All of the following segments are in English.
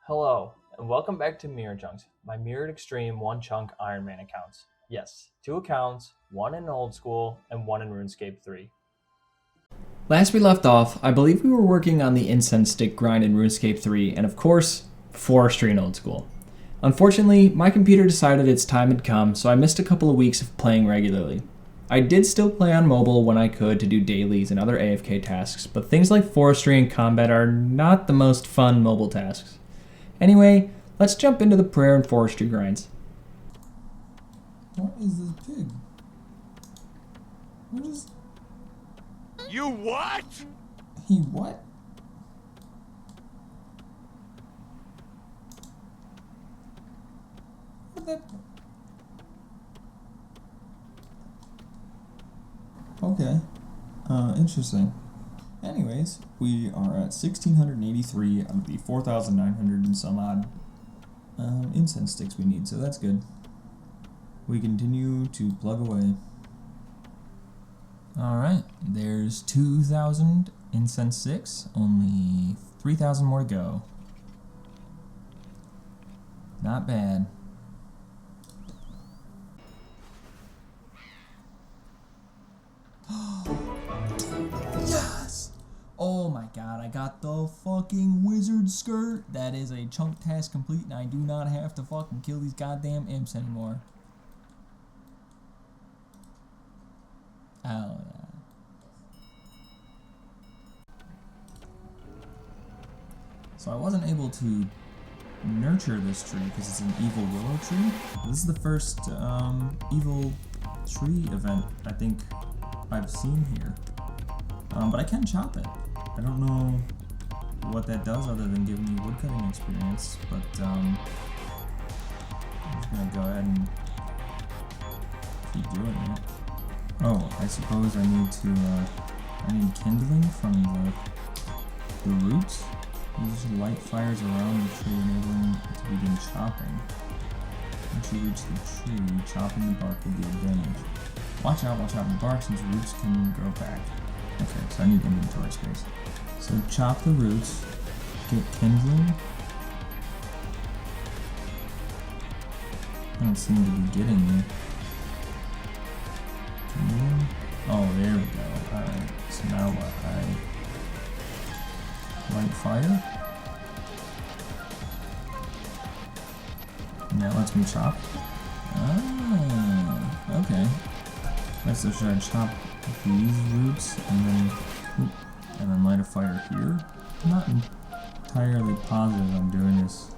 Hello, and welcome back to Mirror Chunks, my Mirrored Extreme one chunk Iron Man accounts. Yes, two accounts, one in Old School and one in RuneScape 3. Last we left off, I believe we were working on the Incense stick grind in RuneScape 3, and of course, Forestry in Old School. Unfortunately, my computer decided its time had come, so I missed a couple of weeks of playing regularly. I did still play on mobile when I could to do dailies and other AFK tasks, but things like Forestry and Combat are not the most fun mobile tasks. Anyway, let's jump into the prayer and forestry grinds. What is this pig? What is... You what? He what? What that... Okay. Interesting. Anyways, we are at 1,683 out of the 4,900 and some odd incense sticks we need, so that's good. We continue to plug away. Alright, there's 2,000 incense sticks, only 3,000 more to go. Not bad. Yes! Oh my god, I got the fucking wizard skirt. That is a chunk task complete, and I do not have to fucking kill these goddamn imps anymore. Oh yeah. So I wasn't able to nurture this tree because it's an evil willow tree. This is the first evil tree event I think I've seen here. But I can chop it. I don't know what that does other than give me woodcutting experience, but I'm just gonna go ahead and keep doing it. Oh, I suppose I need to, I need kindling from the roots. These light fires around the tree, enabling it to begin chopping. Once you reach the tree, chopping the bark will be advantage. Watch out, the bark, since roots can grow back. Okay, so I need inventory space. So chop the roots, get kindling. I don't seem to be getting me. Oh, there we go. Alright, so now what? I light fire. And that lets me chop. Ah, okay. So should I chop these roots and then light a fire here? I'm not entirely positive I'm doing this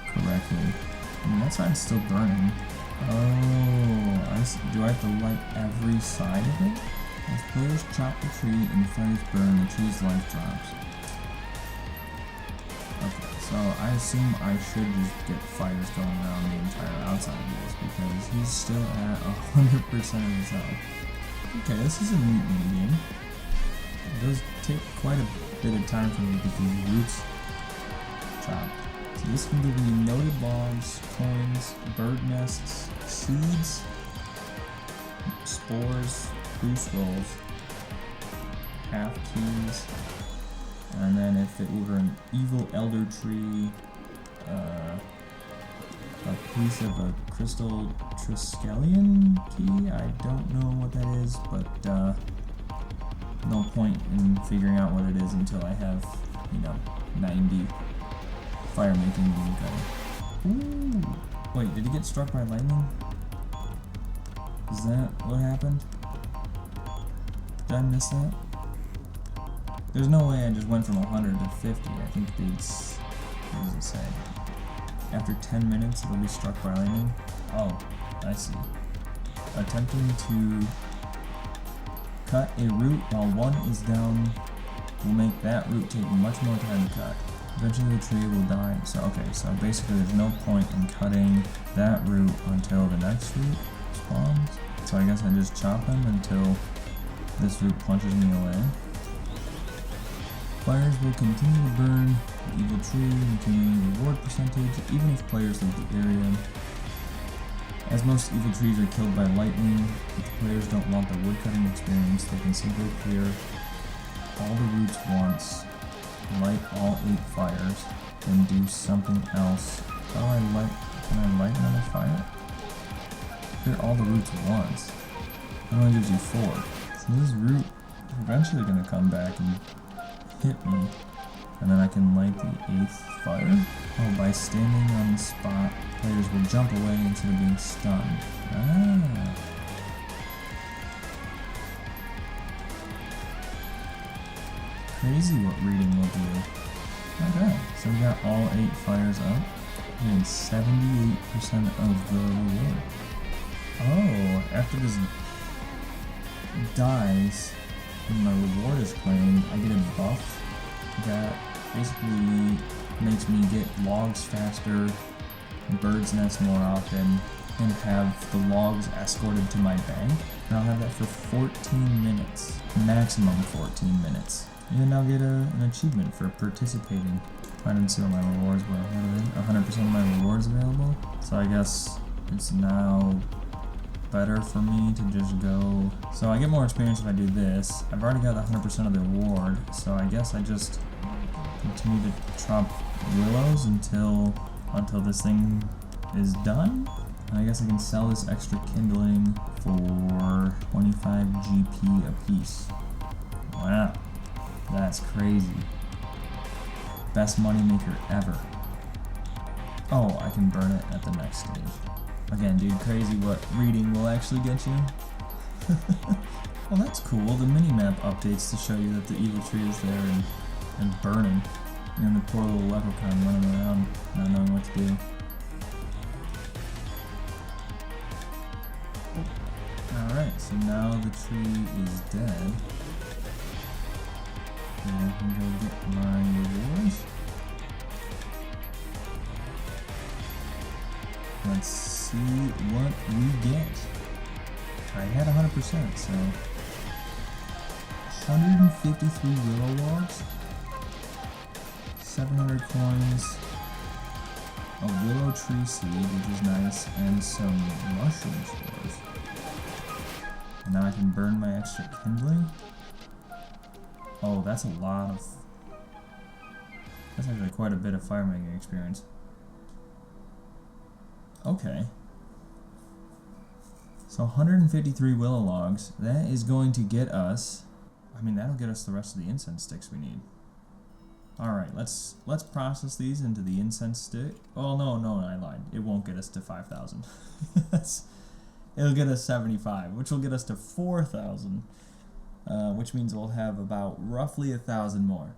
correctly. I mean, that side's still burning. Oh, I see. Do I have to light every side of it? As players chop the tree and the fires burn, the tree's life drops. Okay, so I assume I should just get fires going around the entire outside of this because he's still at 100% of his health. Okay, this is a neat minigame. It does take quite a bit of time for me to get these roots chopped. So this can give me noted logs, coins, bird nests, seeds, spores, goose rolls, half keys, and then if it were an evil elder tree, a piece of a crystal triskelion key. I don't know what that is, but no point in figuring out what it is until I have, 90 fire making going. Ooh! Wait, did he get struck by lightning? Is that what happened? Did I miss that? There's no way I just went from 100 to 50. I think it's... What does it say? After 10 minutes, it'll be struck by lightning? Oh, I see. Attempting to cut a root while one is down will make that root take much more time to cut. Eventually the tree will die. So, okay, so basically there's no point in cutting that root until the next root spawns. So I guess I just chop them until this root punches me away. Fires will continue to burn the evil tree, maintaining reward percentage, even if players leave the area. As most evil trees are killed by lightning, if the players don't want the woodcutting experience, they can simply clear all the roots once, light all 8 fires, and do something else. Oh, can I light another fire? Clear all the roots at once. It only gives you 4. So this root is eventually going to come back and hit me. And then I can light the 8th fire. Oh, by standing on the spot, players will jump away instead of being stunned. Ah. Crazy what reading will do. Okay, so we got all 8 fires up. And 78% of the reward. Oh, after this dies and my reward is claimed, I get a buff that basically makes me get logs faster, bird's nest more often, and have the logs escorted to my bank. And I'll have that for 14 minutes, maximum 14 minutes. And I'll get an achievement for participating. I didn't see what my rewards were. 100% of my rewards available. So I guess it's now better for me to just go. So I get more experience if I do this. I've already got 100% of the reward, so I guess I just continue to chop willows until this thing is done. And I guess I can sell this extra kindling for 25 GP a piece. Wow, that's crazy. Best moneymaker ever. Oh, I can burn it at the next stage. Again, dude, crazy what reading will actually get you. Well, that's cool. The minimap updates to show you that the evil tree is there and burning. And the poor little leprechaun running around, not knowing what to do. Alright, so now the tree is dead. And I can go get my rewards. Let's see what we get. I had 100%, so 153 willow logs, 700 coins, a willow tree seed, which is nice, and some mushroom spores. And now I can burn my extra kindling. Oh, that's a lot of... That's actually quite a bit of fire making experience. Okay. So 153 willow logs. That is going to get us... I mean, that'll get us the rest of the incense sticks we need. Alright, let's process these into the incense stick. Oh, no, I lied. It won't get us to 5,000. It'll get us 75, which will get us to 4,000. Which means we'll have about roughly 1,000 more.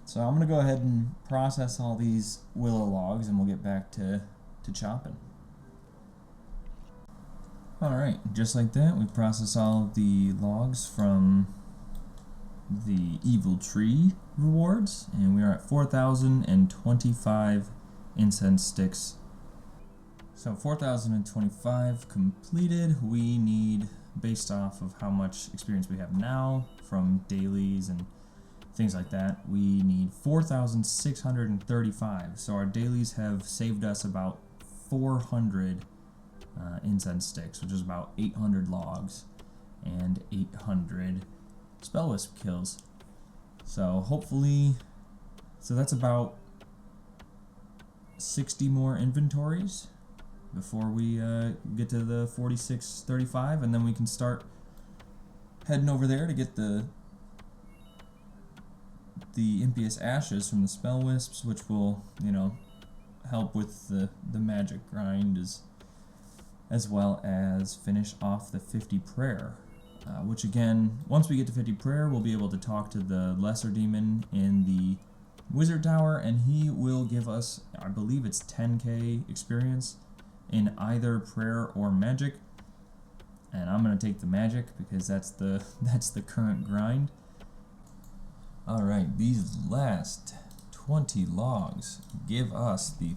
So I'm going to go ahead and process all these willow logs and we'll get back to chopping. Alright, just like that, we process all of the logs from the evil tree rewards, and we are at 4,025 incense sticks. So 4,025 completed. We need, based off of how much experience we have now from dailies and things like that, we need 4,635. So our dailies have saved us about 400 incense sticks, which is about 800 logs and 800 spell wisp kills. So hopefully, so that's about 60 more inventories before we get to the 4635, and then we can start heading over there to get the impious ashes from the spell wisps, which will, you know, help with the magic grind as well as finish off the 50 prayer. Which again, once we get to 50 prayer, we'll be able to talk to the lesser demon in the wizard tower, and he will give us, I believe it's 10k experience in either prayer or magic. And I'm gonna take the magic because that's the current grind. Alright, these last 20 logs give us the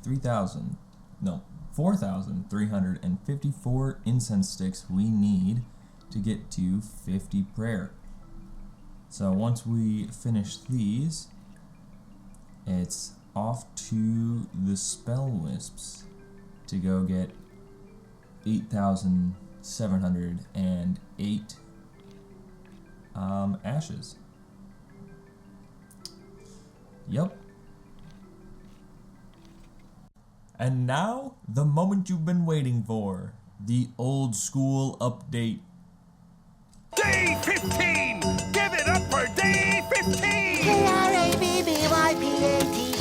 4,354 incense sticks we need to get to 50 prayer. So once we finish these, it's off to the spell wisps to go get 8,708 ashes. Yep. And now, the moment you've been waiting for. The old school update. Day 15! Give it up for day 15! K-R-A-B-B-Y-P-A-T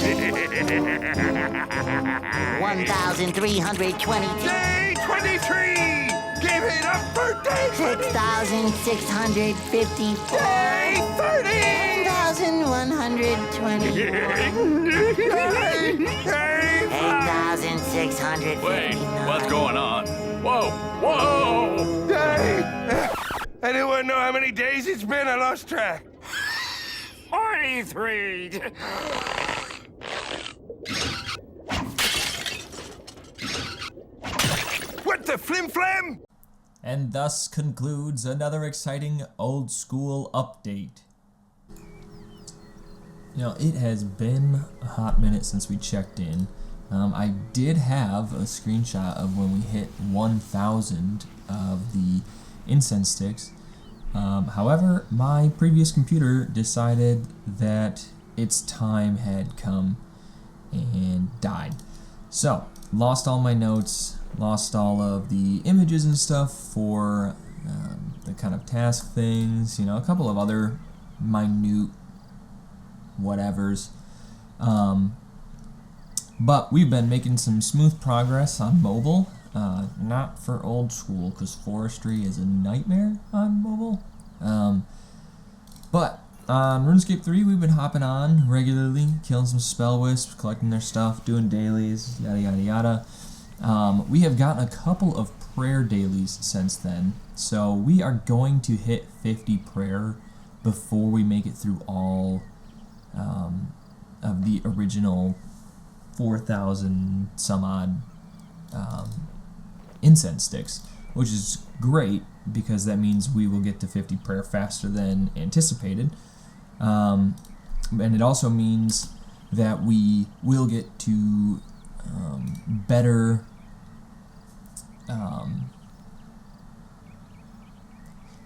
1,322. Day 23! Give it up for day 20! 6,654. Day 30! 1,120. Day 8,659. Wait, what's going on? Whoa! Whoa! Day! Anyone know how many days it's been? I lost track. 43! What the flim-flam? And thus concludes another exciting old school update. You know, it has been a hot minute since we checked in. I did have a screenshot of when we hit 1,000 of the incense sticks. However, my previous computer decided that its time had come and died. So, lost all my notes, lost all of the images and stuff for the kind of task things, you know, a couple of other minute whatevers. But we've been making some smooth progress on mobile. Not for old school, because forestry is a nightmare on mobile. But on RuneScape 3, we've been hopping on regularly, killing some spell wisps, collecting their stuff, doing dailies, yada yada yada. We have gotten a couple of prayer dailies since then, so we are going to hit 50 prayer before we make it through all of the original 4,000 some odd incense sticks, which is great because that means we will get to 50 prayer faster than anticipated. And it also means that we will get to better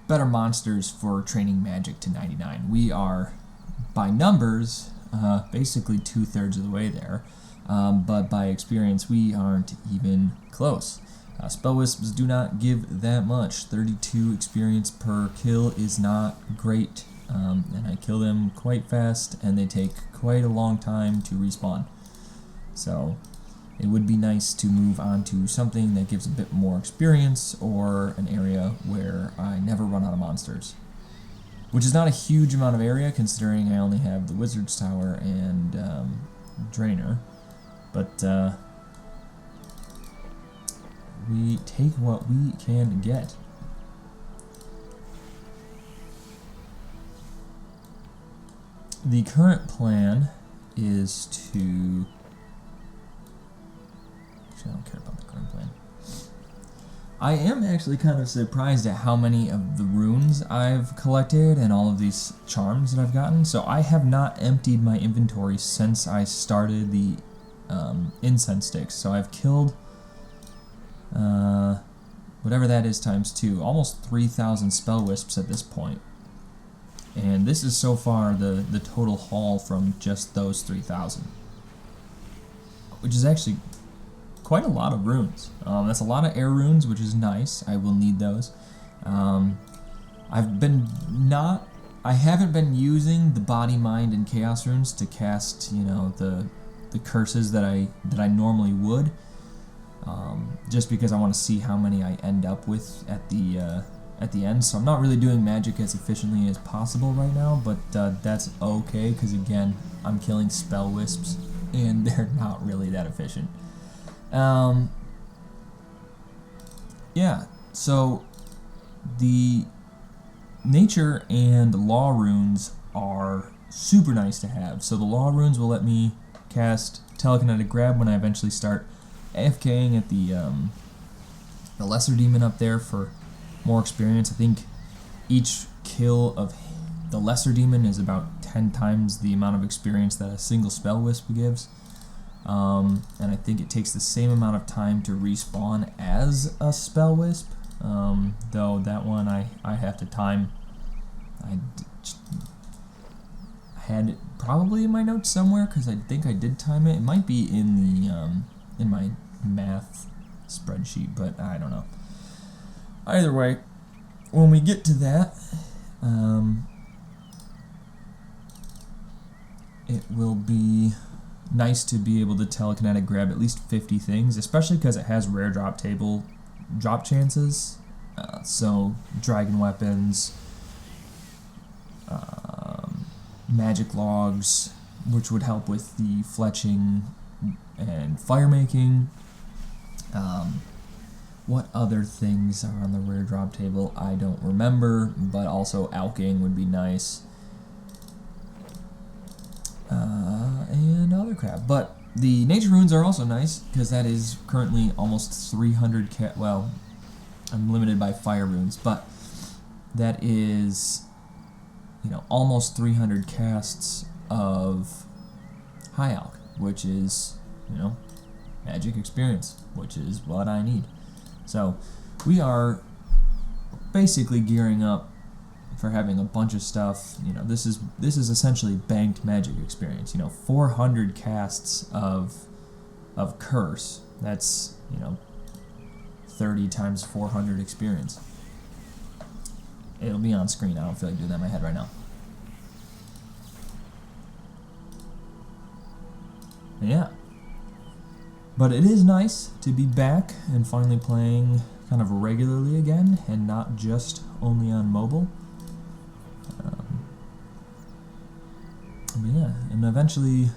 monsters for training magic to 99. We are, by numbers, basically 2/3 of the way there, but by experience we aren't even close. Spell wisps do not give that much. 32 experience per kill is not great, and I kill them quite fast, and they take quite a long time to respawn. So it would be nice to move on to something that gives a bit more experience, or an area where I never run out of monsters. Which is not a huge amount of area, considering I only have the Wizard's Tower and Drainer. But we take what we can get. The current plan is to... Actually, I don't care about the current plan. I am actually kind of surprised at how many of the runes I've collected and all of these charms that I've gotten. So I have not emptied my inventory since I started the incense sticks. So I've killed whatever that is times 2, almost 3,000 spell wisps at this point. And this is so far the total haul from just those 3,000, which is actually quite a lot of runes. That's a lot of air runes, which is nice. I will need those. I haven't been using the body, mind, and chaos runes to cast, you know, the curses that I normally would. Just because I want to see how many I end up with at the end. So I'm not really doing magic as efficiently as possible right now, but that's okay, because again, I'm killing spell wisps and they're not really that efficient. Yeah, so the nature and law runes are super nice to have. So the law runes will let me cast telekinetic grab when I eventually start AFKing at the lesser demon up there for more experience. I think each kill of the lesser demon is about 10 times the amount of experience that a single spell wisp gives. And I think it takes the same amount of time to respawn as a spell wisp, though that one I have to time. I had it probably in my notes somewhere, because I think I did time it. It might be in in my math spreadsheet, but I don't know. Either way, when we get to that, it will be nice to be able to telekinetic grab at least 50 things, especially because it has rare drop chances. So dragon weapons, magic logs, which would help with the fletching and fire making. What other things are on the rare drop table? I don't remember, but also alching would be nice. And other crap. But the nature runes are also nice, because that is currently almost 300 well, I'm limited by fire runes, but that is, almost 300 casts of high alch, which is, magic experience, which is what I need. So we are basically gearing up for having a bunch of stuff. This is essentially banked magic experience. 400 casts of curse. That's 30 times 400 experience. It'll be on screen. I don't feel like doing that in my head right now. Yeah. But it is nice to be back and finally playing kind of regularly again, and not just only on mobile. Yeah, and eventually,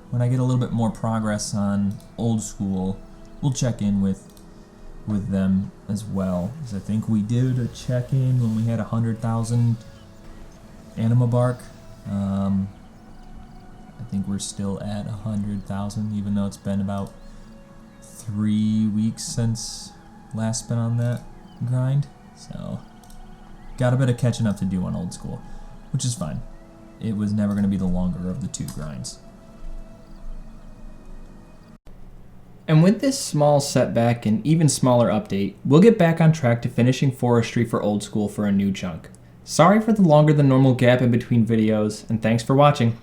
when I get a little bit more progress on old school, we'll check in with them as well. Because I think we did a check-in when we had 100,000 anima bark. I think we're still at 100,000, even though it's been about 3 weeks since last been on that grind. So, got a bit of catching up to do on old school, which is fine. It was never going to be the longer of the two grinds. And with this small setback and even smaller update, we'll get back on track to finishing forestry for old school for a new chunk. Sorry for the longer than normal gap in between videos, and thanks for watching.